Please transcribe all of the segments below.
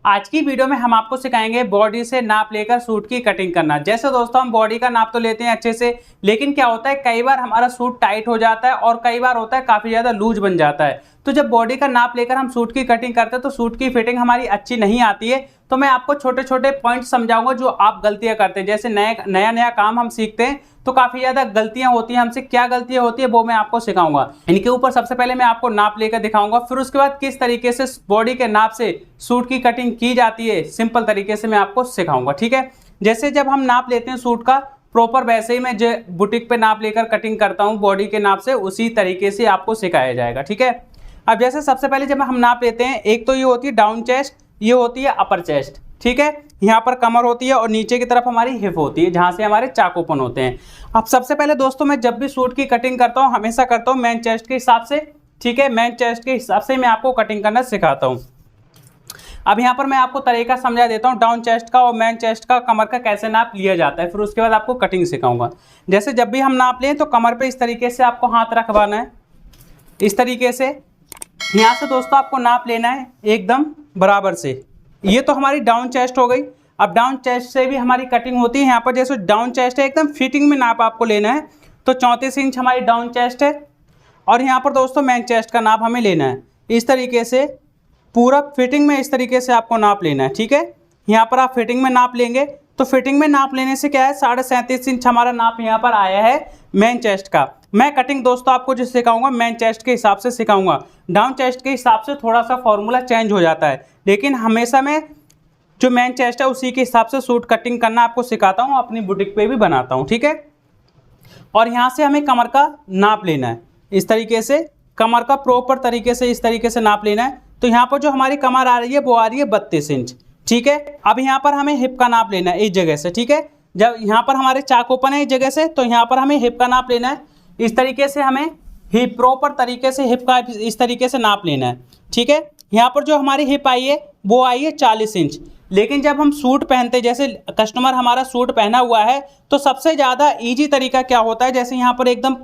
आज की वीडियो में हम आपको सिखाएंगे बॉडी से नाप लेकर सूट की कटिंग करना। जैसे दोस्तों हम बॉडी का नाप तो लेते हैं अच्छे से, लेकिन क्या होता है कई बार हमारा सूट टाइट हो जाता है और कई बार होता है काफ़ी ज़्यादा लूज बन जाता है। तो जब बॉडी का नाप लेकर हम सूट की कटिंग करते हैं तो सूट की फिटिंग हमारी अच्छी नहीं आती है। तो मैं आपको छोटे छोटे पॉइंट समझाऊंगा जो आप गलतियां करते हैं। जैसे नया काम हम सीखते हैं तो काफ़ी ज़्यादा गलतियां होती हैं हमसे, क्या गलतियां होती है वो मैं आपको सिखाऊंगा। इनके ऊपर सबसे पहले मैं आपको नाप लेकर दिखाऊंगा, फिर उसके बाद किस तरीके से बॉडी के नाप से सूट की कटिंग की जाती है सिंपल तरीके से मैं आपको सिखाऊंगा। ठीक है, जैसे जब हम नाप लेते हैं सूट का प्रॉपर, वैसे ही मैं जो बुटीक पे नाप लेकर कटिंग करता हूँ बॉडी के नाप से, उसी तरीके से आपको सिखाया जाएगा। ठीक है, अब जैसे सबसे पहले जब हम नाप लेते हैं, एक तो ये होती है डाउन चेस्ट, ये होती है अपर चेस्ट। ठीक है, यहाँ पर कमर होती है और नीचे की तरफ हमारी हिप होती है जहाँ से हमारे चाक ओपन होते हैं। अब सबसे पहले दोस्तों मैं जब भी सूट की कटिंग करता हूँ हमेशा करता हूँ मैन चेस्ट के हिसाब से। ठीक है, मैन चेस्ट के हिसाब से मैं आपको कटिंग करना सिखाता हूँ। अब यहाँ पर मैं आपको तरीका समझा देता हूँ डाउन चेस्ट का और मैन चेस्ट का, कमर का कैसे नाप लिया जाता है, फिर उसके बाद आपको कटिंग सिखाऊंगा। जैसे जब भी हम नाप लें तो कमर पे इस तरीके से आपको हाथ रखवाना है, इस तरीके से। यहाँ से दोस्तों आपको नाप लेना है एकदम बराबर से। ये तो हमारी डाउन चेस्ट हो गई। अब डाउन चेस्ट से भी हमारी कटिंग होती है। यहाँ पर जैसे डाउन चेस्ट है एकदम फिटिंग में नाप आपको लेना है, तो 34 इंच हमारी डाउन चेस्ट है। और यहाँ पर दोस्तों मैन चेस्ट का नाप हमें लेना है इस तरीके से, पूरा फिटिंग में इस तरीके से आपको नाप लेना है। ठीक है, यहाँ पर आप फिटिंग में नाप लेंगे तो फिटिंग में नाप लेने से क्या है 37.5 इंच हमारा नाप यहाँ पर आया है मैन चेस्ट का। मैं कटिंग दोस्तों आपको जो सिखाऊंगा मैन चेस्ट के हिसाब से सिखाऊंगा। डाउन चेस्ट के हिसाब से थोड़ा सा फॉर्मूला चेंज हो जाता है, लेकिन हमेशा मैं जो मैन चेस्ट है उसी के हिसाब से सूट कटिंग करना आपको सिखाता हूँ, अपनी बुटीक पे भी बनाता हूँ। ठीक है, और यहाँ से हमें कमर का नाप लेना है इस तरीके से, कमर का प्रॉपर तरीके से इस तरीके से नाप लेना है। तो यहाँ पर जो हमारी कमर आ रही है वो आ रही है 32 इंच। ठीक है, अब यहाँ पर हमें हिप का नाप लेना है इस जगह से। ठीक है, जब यहाँ पर हमारे चाक ओपन है इस जगह से, तो यहाँ पर हमें हिप का नाप लेना है इस तरीके से। हमें हिप प्रॉपर तरीके से हिप का इस तरीके से नाप लेना है। ठीक है, यहाँ पर जो हमारी हिप आई है वो आई है 40 इंच। लेकिन जब हम सूट पहनते हैं, जैसे कस्टमर हमारा सूट पहना हुआ है, तो सबसे ज़्यादा ईजी तरीका क्या होता है, जैसे यहाँ पर एकदम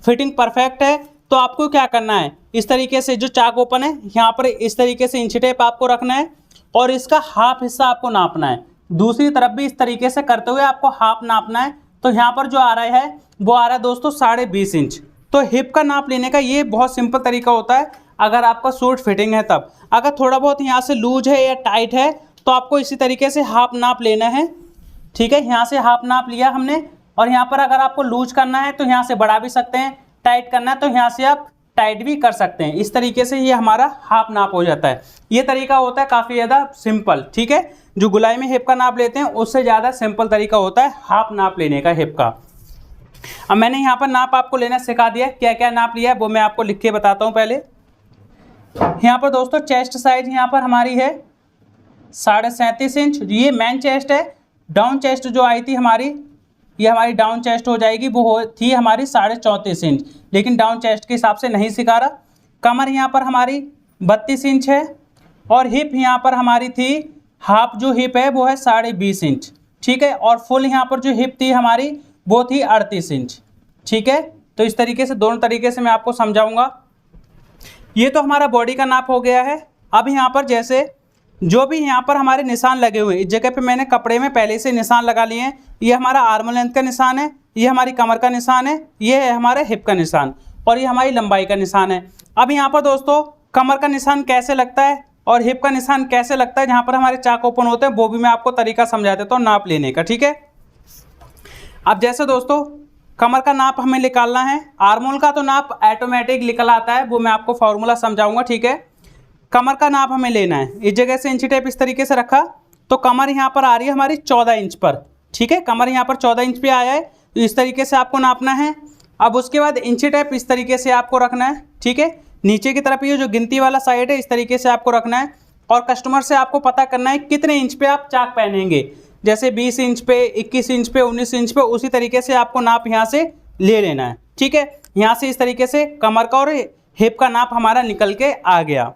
फिटिंग परफेक्ट है तो आपको क्या करना है, इस तरीके से जो चाक ओपन है यहाँ पर इस तरीके से इंच टेप आपको रखना है और इसका हाफ हिस्सा आपको नापना है। दूसरी तरफ भी इस तरीके से करते हुए आपको हाफ नापना है। तो यहाँ पर जो आ रहा है वो आ रहा है दोस्तों 20.5 इंच। तो हिप का नाप लेने का ये बहुत सिंपल तरीका होता है अगर आपका सूट फिटिंग है तब। अगर थोड़ा बहुत यहाँ से लूज है या टाइट है तो आपको इसी तरीके से हाफ नाप लेना है। ठीक है, यहाँ से हाफ नाप लिया हमने, और यहाँ पर अगर आपको लूज करना है तो यहाँ से बढ़ा भी सकते हैं, टाइट करना है तो यहाँ से आप टाइट भी कर सकते हैं। इस तरीके से ये हमारा हाफ नाप हो जाता है। ये तरीका होता है काफ़ी ज़्यादा सिंपल। ठीक है, जो गुलाई में हिप का नाप लेते हैं उससे ज़्यादा सिंपल तरीका होता है हाफ नाप लेने का हिप का। अब मैंने यहाँ पर नाप आपको लेना सिखा दिया, क्या क्या नाप लिया है वो मैं आपको लिख के बताता हूँ। पहले यहाँ पर दोस्तों चेस्ट साइज यहाँ पर हमारी है 37.5 इंच, ये मैन चेस्ट है। डाउन चेस्ट जो आई थी हमारी, ये हमारी डाउन चेस्ट हो जाएगी, वो थी हमारी 34.5 इंच, लेकिन डाउन चेस्ट के हिसाब से नहीं सिखा रहा। कमर यहाँ पर हमारी 32 इंच है और हिप यहाँ पर हमारी थी, हाफ जो हिप है वो है 20.5 इंच। ठीक है, और फुल यहाँ पर जो हिप थी हमारी वो थी 38 इंच। ठीक है, तो इस तरीके से दोनों तरीके से मैं आपको समझाऊंगा। ये तो हमारा बॉडी का नाप हो गया है। अब यहाँ पर जैसे जो भी यहाँ पर हमारे निशान लगे हुए हैं, इस जगह पे मैंने कपड़े में पहले से निशान लगा लिए हैं। ये हमारा आर्म लेंथ का निशान है, ये हमारी कमर का निशान है, ये है हमारे हिप का निशान और ये हमारी लंबाई का निशान है। अब यहाँ पर दोस्तों कमर का निशान कैसे लगता है और हिप का निशान कैसे लगता है, जहाँ पर हमारे चाक ओपन होते हैं, वो भी मैं आपको तरीका समझा देता हूँ नाप लेने का। ठीक है, अब जैसे दोस्तों कमर का नाप हमें निकालना है, आर्मोल का तो नाप ऑटोमेटिक निकल आता है, वो मैं आपको फॉर्मूला समझाऊंगा। ठीक है, कमर का नाप हमें लेना है, इस जगह से इंची टेप इस तरीके से रखा तो कमर यहाँ पर आ रही है हमारी 14 इंच पर। ठीक है, कमर यहाँ पर 14 इंच पे आया है, तो इस तरीके से आपको नापना है। अब उसके बाद इंची टेप इस तरीके से आपको रखना है। ठीक है, नीचे की तरफ ये जो गिनती वाला साइड है इस तरीके से आपको रखना है और कस्टमर से आपको पता करना है कितने इंच पे आप चाक पहनेंगे, जैसे 20 इंच पे, 21 इंच पे, 19 इंच पे, उसी तरीके से आपको नाप यहाँ से ले लेना है। ठीक है, यहाँ से इस तरीके से कमर का और हिप का नाप हमारा निकल के आ गया।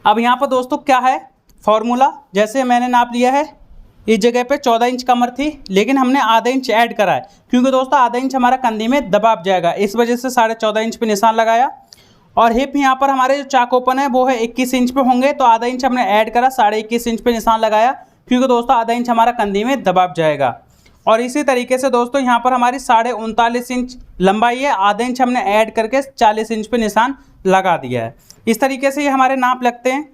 अब यहाँ पर दोस्तों क्या है फॉर्मूला, जैसे मैंने नाप लिया है इस जगह पे 14 इंच कमर थी, लेकिन हमने आधा इंच ऐड करा है क्योंकि दोस्तों आधा इंच हमारा कंधे में दबाव जाएगा, इस वजह से 14.5 इंच पे निशान लगाया। और हिप यहाँ पर हमारे जो चाक ओपन है वो है 21 इंच पे होंगे, तो आधा इंच हमने ऐड करा, 21.5 इंच पे निशान लगाया, क्योंकि दोस्तों आधा इंच हमारा कंधी में दबाव जाएगा। और इसी तरीके से दोस्तों यहाँ पर हमारी 39.5 इंच लंबाई है, आधा इंच हमने ऐड करके 40 इंच पे निशान लगा दिया है। इस तरीके से ये हमारे नाप लगते हैं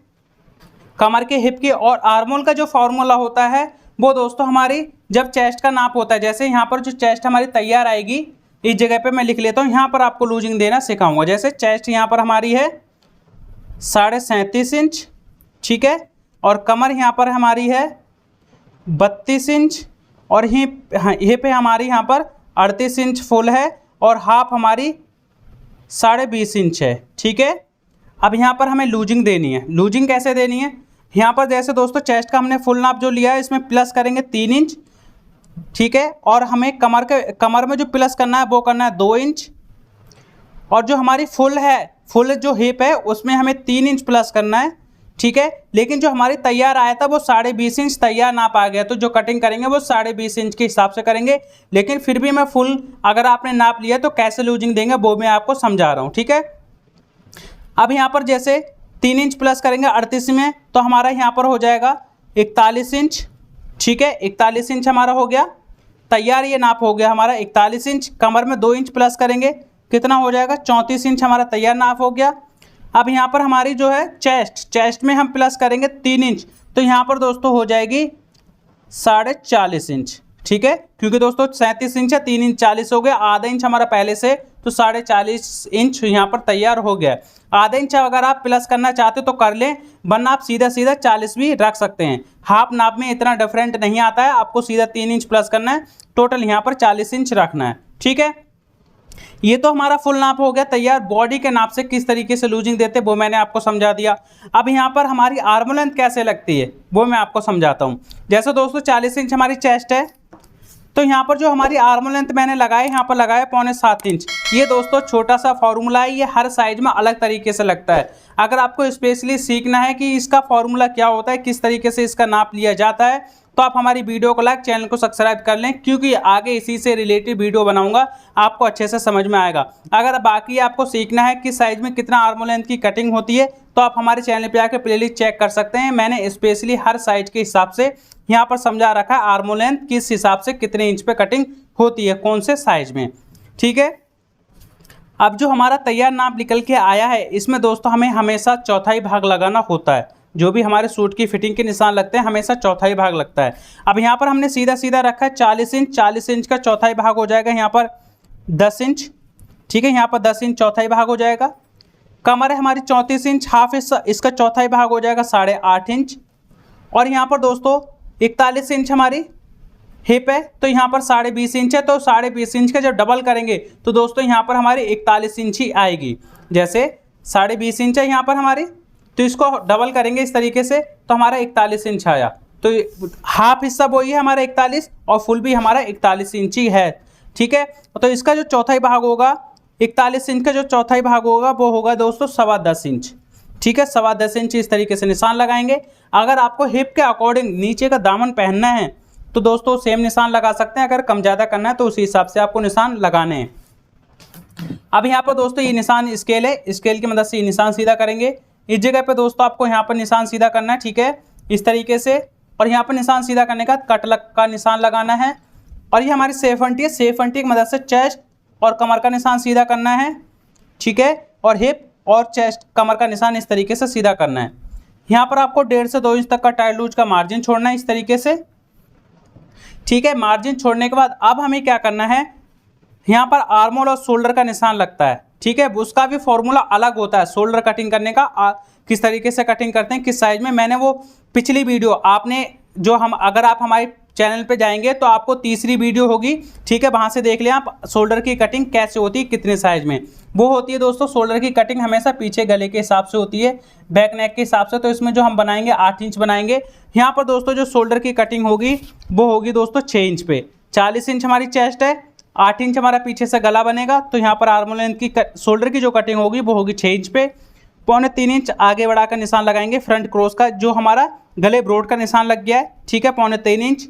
कमर के, हिप के। और आर्मोल का जो फॉर्मूला होता है वो दोस्तों हमारी जब चेस्ट का नाप होता है, जैसे यहाँ पर जो चेस्ट हमारी तैयार आएगी, इस जगह पे मैं लिख लेता हूँ, यहाँ पर आपको लूजिंग देना सिखाऊंगा। जैसे चेस्ट यहाँ पर हमारी है 37.5 इंच, ठीक है, और कमर यहाँ पर हमारी है 32 इंच, और हिप हमारी यहाँ पर 38 इंच फुल है, और हाफ हमारी 20.5 इंच है, ठीक है। अब यहाँ पर हमें लूजिंग देनी है। लूजिंग कैसे देनी है, यहाँ पर जैसे दोस्तों चेस्ट का हमने फुल नाप जो लिया है इसमें प्लस करेंगे 3 इंच, ठीक है, और हमें कमर में जो प्लस करना है वो करना है 2 इंच, और जो हमारी फुल जो हिप है उसमें हमें 3 इंच प्लस करना है, ठीक है। लेकिन जो हमारी तैयार आया था वो 20.5 इंच तैयार नाप आ गया, तो जो कटिंग करेंगे वो 20.5 इंच के हिसाब से करेंगे। लेकिन फिर भी मैं फुल अगर आपने नाप लिया तो कैसे लूजिंग देंगे वो मैं आपको समझा रहा हूँ, ठीक है। अब यहाँ पर जैसे 3 इंच प्लस करेंगे 38 में, तो हमारा यहाँ पर हो जाएगा 41 इंच, ठीक है, 41 इंच हमारा हो गया तैयार, ये नाप हो गया हमारा 41 इंच। कमर में 2 इंच प्लस करेंगे, कितना हो जाएगा 34 इंच हमारा तैयार नाप हो गया। अब यहाँ पर हमारी जो है चेस्ट में हम प्लस करेंगे 3 इंच, तो यहाँ पर दोस्तों हो जाएगी 40.5 इंच, ठीक है, क्योंकि दोस्तों 37 इंच है, 3 इंच 40 हो गया, आधा इंच हमारा पहले से, तो 40.5 इंच यहाँ पर तैयार हो गया। आधा इंच अगर आप प्लस करना चाहते हो तो कर लें, वरना आप सीधा 40 भी रख सकते हैं। हाफ नाप में इतना डिफरेंट नहीं आता है, आपको सीधा 3 इंच प्लस करना है, टोटल यहाँ पर 40 इंच रखना है, ठीक है। ये तो हमारा फुल नाप हो गया तैयार। बॉडी के नाप से किस तरीके से लूजिंग देते हैं वो मैंने आपको समझा दिया। अब यहाँ पर हमारी आर्म लेंथ कैसे लगती है वो मैं आपको समझाता हूँ। जैसे दोस्तों 40 इंच हमारी चेस्ट है, तो यहाँ पर जो हमारी आर्म लेंथ मैंने लगाए, यहाँ पर लगाया 6.25 इंच। ये दोस्तों छोटा सा फॉर्मूला है, ये हर साइज में अलग तरीके से लगता है। अगर आपको स्पेशली सीखना है कि इसका फॉर्मूला क्या होता है, किस तरीके से इसका नाप लिया जाता है, तो आप हमारी वीडियो को लाइक, चैनल को सब्सक्राइब कर लें, क्योंकि आगे इसी से रिलेटेड वीडियो बनाऊंगा, आपको अच्छे से समझ में आएगा। अगर बाकी आपको सीखना है किस साइज में कितना आर्म लेंथ की कटिंग होती है, तो आप हमारे चैनल पे आकर प्लेलिस्ट चेक कर सकते हैं। मैंने स्पेशली हर साइज के हिसाब से यहाँ पर समझा रखा है आर्म लेंथ किस हिसाब से कितने इंच पे कटिंग होती है, कौन से साइज में, ठीक है। अब जो हमारा तैयार नाप निकल के आया है, इसमें दोस्तों हमें हमेशा चौथाई भाग लगाना होता है। जो भी हमारे सूट की फिटिंग के निशान लगते हैं हमेशा चौथाई भाग लगता है। अब यहाँ पर हमने सीधा सीधा रखा है 40 इंच, 40 इंच का चौथाई भाग हो जाएगा यहाँ पर 10 इंच, ठीक है, यहाँ पर 10 इंच चौथाई भाग हो जाएगा। कमर है हमारी 34 इंच, हाफ इसका चौथाई भाग हो जाएगा 8.5 इंच, और यहाँ पर दोस्तों 41 इंच हमारी हिप है, तो यहाँ पर 20.5 इंच है, तो 20.5 इंच का जब डबल करेंगे तो दोस्तों यहाँ पर हमारी 41 इंच ही आएगी। जैसे 20.5 इंच है यहाँ पर हमारी, तो इसको डबल करेंगे इस तरीके से, तो हमारा 41 इंच आया। तो हाफ हिस्सा वही है हमारा 41, और फुल भी हमारा 41 इंच ही है, ठीक है। तो इसका जो चौथाई भाग होगा 41 इंच का जो चौथाई भाग होगा वो होगा दोस्तों 10.25 इंच, ठीक है, 10.25 इंच इस तरीके से निशान लगाएंगे। अगर आपको हिप के अकॉर्डिंग नीचे का दामन पहनना है तो दोस्तों सेम निशान लगा सकते हैं, अगर कम ज़्यादा करना है तो उसी हिसाब से आपको निशान लगाने हैं। अब यहाँ पर दोस्तों ये निशान स्केल है, स्केल की मदद से ये निशान सीधा करेंगे। इस जगह पे दोस्तों आपको यहाँ पर निशान सीधा करना है, ठीक है, इस तरीके से, और यहाँ पर निशान सीधा करने का कट का निशान लगाना है। और ये हमारी सेफ अंटी है, सेफ अंटी की मदद से चेस्ट और कमर का निशान सीधा करना है, ठीक है, और हिप और चेस्ट कमर का निशान इस तरीके से सीधा करना है। यहाँ पर आपको 1.5 से 2 इंच तक का टाइट लूज का मार्जिन छोड़ना है इस तरीके से, ठीक है। मार्जिन छोड़ने के बाद अब हमें क्या करना है, यहाँ पर आर्मोल और शोल्डर का निशान लगता है, ठीक है, उसका भी फॉर्मूला अलग होता है। शोल्डर कटिंग करने का किस तरीके से कटिंग करते हैं, किस साइज में, मैंने वो पिछली वीडियो आपने जो अगर आप हमारे चैनल पे जाएंगे तो आपको तीसरी वीडियो होगी, ठीक है, वहाँ से देख लें आप शोल्डर की कटिंग कैसे होती है, कितने साइज में वो होती है। दोस्तों शोल्डर की कटिंग हमेशा पीछे गले के हिसाब से होती है, बैक नेक के हिसाब से, तो इसमें जो हम बनाएंगे 8 इंच बनाएंगे। यहाँ पर दोस्तों जो शोल्डर की कटिंग होगी वो होगी दोस्तों 6 इंच पे। 40 इंच हमारी चेस्ट है, 8 इंच हमारा पीछे से गला बनेगा, तो यहाँ पर आर्म लेंथ की शोल्डर की जो कटिंग होगी वो होगी 6 इंच पे। 3.25 इंच आगे बढ़ाकर निशान लगाएंगे फ्रंट क्रॉस का, जो हमारा गले ब्रोड का निशान लग गया है, ठीक है, 3.25 इंच।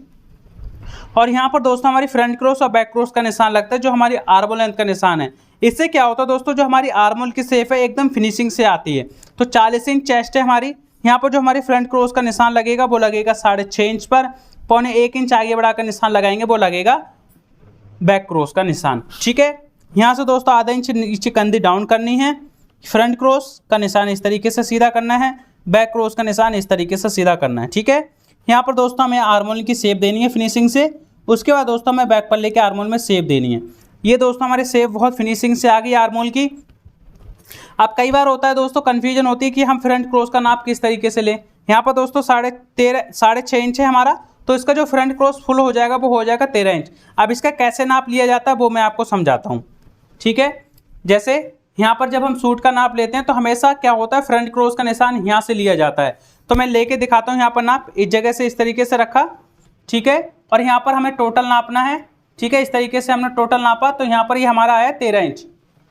और यहाँ पर दोस्तों हमारी फ्रंट क्रॉस और बैक क्रॉस का निशान लगता है, जो हमारी आर्म लेंथ का निशान है। इससे क्या होता है दोस्तों, जो हमारी आर्मोल की शेप है एकदम फिनिशिंग से आती है। तो 40 इंच चेस्ट है हमारी। यहाँ पर जो हमारी फ्रंट क्रॉस का निशान लगेगा वो लगेगा 6.5 इंच पर। 1.25 इंच आगे बढ़ाकर निशान लगाएंगे वो लगेगा बैक क्रॉस का निशान। ठीक है, यहाँ से दोस्तों आधा इंच नीचे कंधी डाउन करनी है। फ्रंट क्रॉस का निशान इस तरीके से सीधा करना है, बैक क्रॉस का निशान इस तरीके से सीधा करना है। ठीक है, यहाँ पर दोस्तों हमें आर्मोल की शेप देनी है फिनिशिंग से। उसके बाद दोस्तों हमें बैक पल्ले के आर्मोल में शेप देनी है। ये दोस्तों हमारे शेप बहुत फिनिशिंग से आ गई आर्मोल की। अब कई बार होता है दोस्तों कन्फ्यूजन होती है कि हम फ्रंट क्रॉस का नाप किस तरीके से लें। यहाँ पर दोस्तों 6.5 इंच है हमारा, तो इसका जो फ्रंट क्रॉस फुल हो जाएगा वो हो जाएगा 13 इंच। अब इसका कैसे नाप लिया जाता है वो मैं आपको समझाता हूँ। ठीक है, जैसे यहाँ पर जब हम सूट का नाप लेते हैं तो हमेशा क्या होता है, फ्रंट क्रॉस का निशान यहाँ से लिया जाता है। तो मैं लेके दिखाता हूँ। यहाँ पर नाप इस जगह से इस तरीके से रखा। ठीक है, और यहाँ पर हमें टोटल नापना है। ठीक है, इस तरीके से हमने टोटल नापा तो यहाँ पर ये हमारा आया 13 इंच।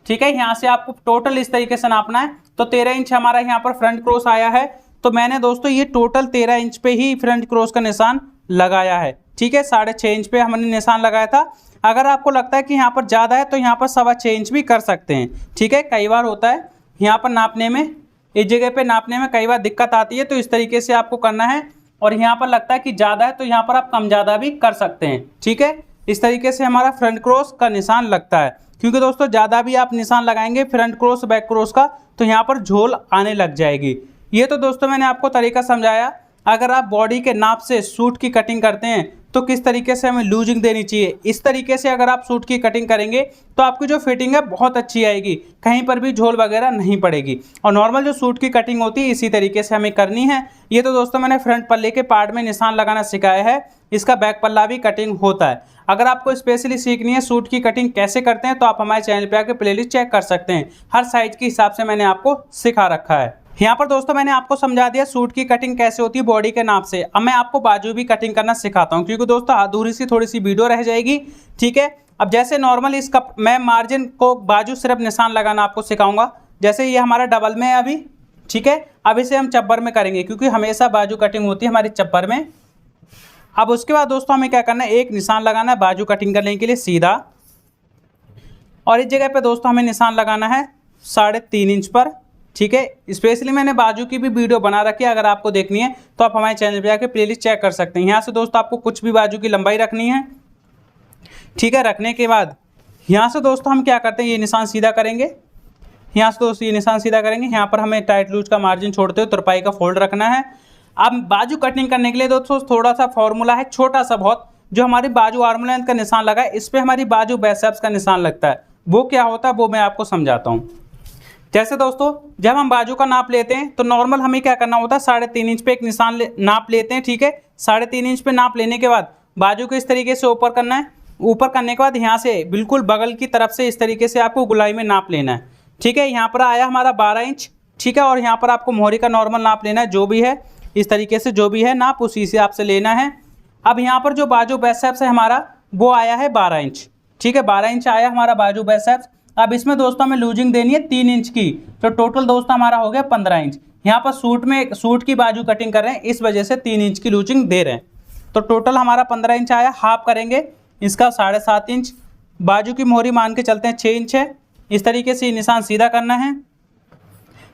ठीक है, यहाँ से आपको टोटल इस तरीके से नापना है। तो 13 इंच हमारा यहाँ पर फ्रंट क्रॉस आया है। तो मैंने दोस्तों ये टोटल 13 इंच पे ही फ्रंट क्रॉस का निशान लगाया है। ठीक है, 6.5 इंच पे हमने निशान लगाया था। अगर आपको लगता है कि यहाँ पर ज़्यादा है तो यहाँ पर 6.25 इंच भी कर सकते हैं। ठीक है, कई बार होता है यहाँ पर नापने में, इस जगह पे नापने में कई बार दिक्कत आती है, तो इस तरीके से आपको करना है। और यहाँ पर लगता है कि ज़्यादा है तो यहाँ पर आप कम ज़्यादा भी कर सकते हैं। ठीक है, इस तरीके से हमारा फ्रंट क्रॉस का निशान लगता है। क्योंकि दोस्तों ज़्यादा भी आप निशान लगाएंगे फ्रंट क्रॉस बैक क्रॉस का तो यहाँ पर झोल आने लग जाएगी। ये तो दोस्तों मैंने आपको तरीका समझाया। अगर आप बॉडी के नाप से सूट की कटिंग करते हैं तो किस तरीके से हमें लूजिंग देनी चाहिए, इस तरीके से अगर आप सूट की कटिंग करेंगे तो आपकी जो फिटिंग है बहुत अच्छी आएगी, कहीं पर भी झोल वगैरह नहीं पड़ेगी। और नॉर्मल जो सूट की कटिंग होती है इसी तरीके से हमें करनी है। ये तो दोस्तों मैंने फ्रंट पल्ले के पार्ट में निशान लगाना सिखाया है, इसका बैक पल्ला भी कटिंग होता है। अगर आपको स्पेशली सीखनी है सूट की कटिंग कैसे करते हैं तो आप हमारे चैनल पे आकर प्लेलिस्ट चेक कर सकते हैं। हर साइज के हिसाब से मैंने आपको सिखा रखा है। यहाँ पर दोस्तों मैंने आपको समझा दिया सूट की कटिंग कैसे होती है बॉडी के नाप से। अब मैं आपको बाजू भी कटिंग करना सिखाता हूँ, क्योंकि दोस्तों अधूरी सी थोड़ी सी वीडियो रह जाएगी। ठीक है, अब जैसे नॉर्मल इसका मैं मार्जिन को बाजू सिर्फ निशान लगाना आपको सिखाऊंगा। जैसे ये हमारा डबल में है अभी। ठीक है, अब इसे हम चब्बर में करेंगे, क्योंकि हमेशा बाजू कटिंग होती है हमारी चब्बर में। अब उसके बाद दोस्तों हमें क्या करना है, एक निशान लगाना है बाजू कटिंग करने के लिए सीधा, और इस जगह पे दोस्तों हमें निशान लगाना है 3.5 इंच पर। ठीक है, स्पेशली मैंने बाजू की भी वीडियो बना रखी है, अगर आपको देखनी है तो आप हमारे चैनल पे जाकर प्लेलिस्ट चेक कर सकते हैं। यहाँ से दोस्तों आपको कुछ भी बाजू की लंबाई रखनी है। ठीक है, रखने के बाद यहाँ से दोस्तों हम क्या करते हैं, ये निशान सीधा करेंगे। यहाँ से दोस्तों ये निशान सीधा करेंगे। यहाँ पर हमें टाइट लूज का मार्जिन छोड़ते हुए तुरपाई का फोल्ड रखना है। अब बाजू कटिंग करने के लिए दोस्तों थोड़ा सा फॉर्मूला है, छोटा सा बहुत, जो हमारी बाजू आर्म लेंथ का निशान लगा है इस पर हमारी बाजू बाइसेप्स का निशान लगता है। वो क्या होता है वो मैं आपको समझाता हूँ। जैसे दोस्तों जब हम बाजू का नाप लेते हैं तो नॉर्मल हमें क्या करना होता है, 3.5 इंच पे एक निशान नाप लेते हैं। ठीक है, 3.5 इंच पे नाप लेने के बाद बाजू को इस तरीके से ऊपर करना है। ऊपर करने के बाद यहाँ से बिल्कुल बगल की तरफ से इस तरीके से आपको गुलाई में नाप लेना है। ठीक है, यहाँ पर आया हमारा 12 इंच। ठीक है, और यहाँ पर आपको मोहरी का नॉर्मल नाप लेना है, जो भी है इस तरीके से जो भी है नाप उसी से आपसे लेना है। अब यहाँ पर जो बाजू बाइसेप्स है हमारा वो आया है 12 इंच। ठीक है, 12 इंच आया हमारा बाजू बाइसेप्स। अब इसमें दोस्तों हमें लूजिंग देनी है 3 इंच की, तो टोटल दोस्तों हमारा हो गया 15 इंच। यहाँ पर सूट की बाजू कटिंग कर रहे हैं, इस वजह से 3 इंच की लूजिंग दे रहे हैं। तो टोटल हमारा 15 इंच आया। हाफ करेंगे इसका 7.5 इंच। बाजू की मोहरी मान के चलते हैं 6 इंच है। इस तरीके से निशान सीधा करना है।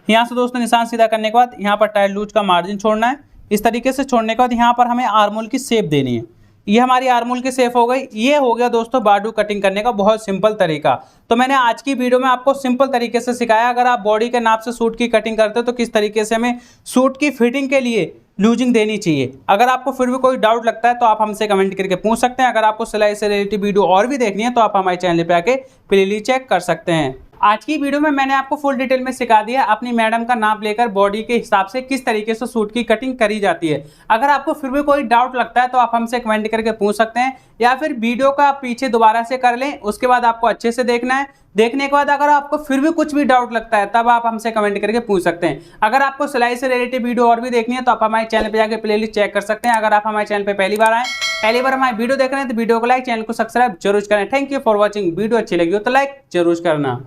यहाँ से दोस्तों निशान सीधा करने के बाद यहाँ पर टाइट लूज का मार्जिन छोड़ना है। इस तरीके से छोड़ने के बाद यहाँ पर हमें आर्मोल की शेप देनी है। ये हमारी आर्मोल की शेप हो गई। ये हो गया दोस्तों बाजू कटिंग करने का बहुत सिंपल तरीका। तो मैंने आज की वीडियो में आपको सिंपल तरीके से सिखाया। अगर आप बॉडी के नाप से सूट की कटिंग करते हो तो किस तरीके से हमें सूट की फिटिंग के लिए लूजिंग देनी चाहिए। अगर आपको फिर भी कोई डाउट लगता है तो आप हमसे कमेंट करके पूछ सकते हैं। अगर आपको सिलाई से रिलेटेड वीडियो और भी देखनी है तो आप हमारे चैनल पे आके प्लेलिस्ट चेक कर सकते हैं। आज की वीडियो में मैंने आपको फुल डिटेल में सिखा दिया अपनी मैडम का नाप लेकर बॉडी के हिसाब से किस तरीके से सूट की कटिंग करी जाती है। अगर आपको फिर भी कोई डाउट लगता है तो आप हमसे कमेंट करके पूछ सकते हैं, या फिर वीडियो का पीछे दोबारा से कर लें, उसके बाद आपको अच्छे से देखना है। देखने के बाद अगर आपको फिर भी कुछ भी डाउट लगता है तब आप हमसे कमेंट करके पूछ सकते हैं। अगर आपको सिलाई से रिलेटेड वीडियो और भी देखनी है तो आप हमारे चैनल पे जाकर प्लेलिस्ट चेक कर सकते हैं। अगर आप हमारे चैनल पे पहली बार हमारी वीडियो देख रहे हैं तो वीडियो को लाइक, चैनल को सब्सक्राइब जरूर करें। Thank you for watching. Video अच्छी लगी हो तो लाइक जरूर करना।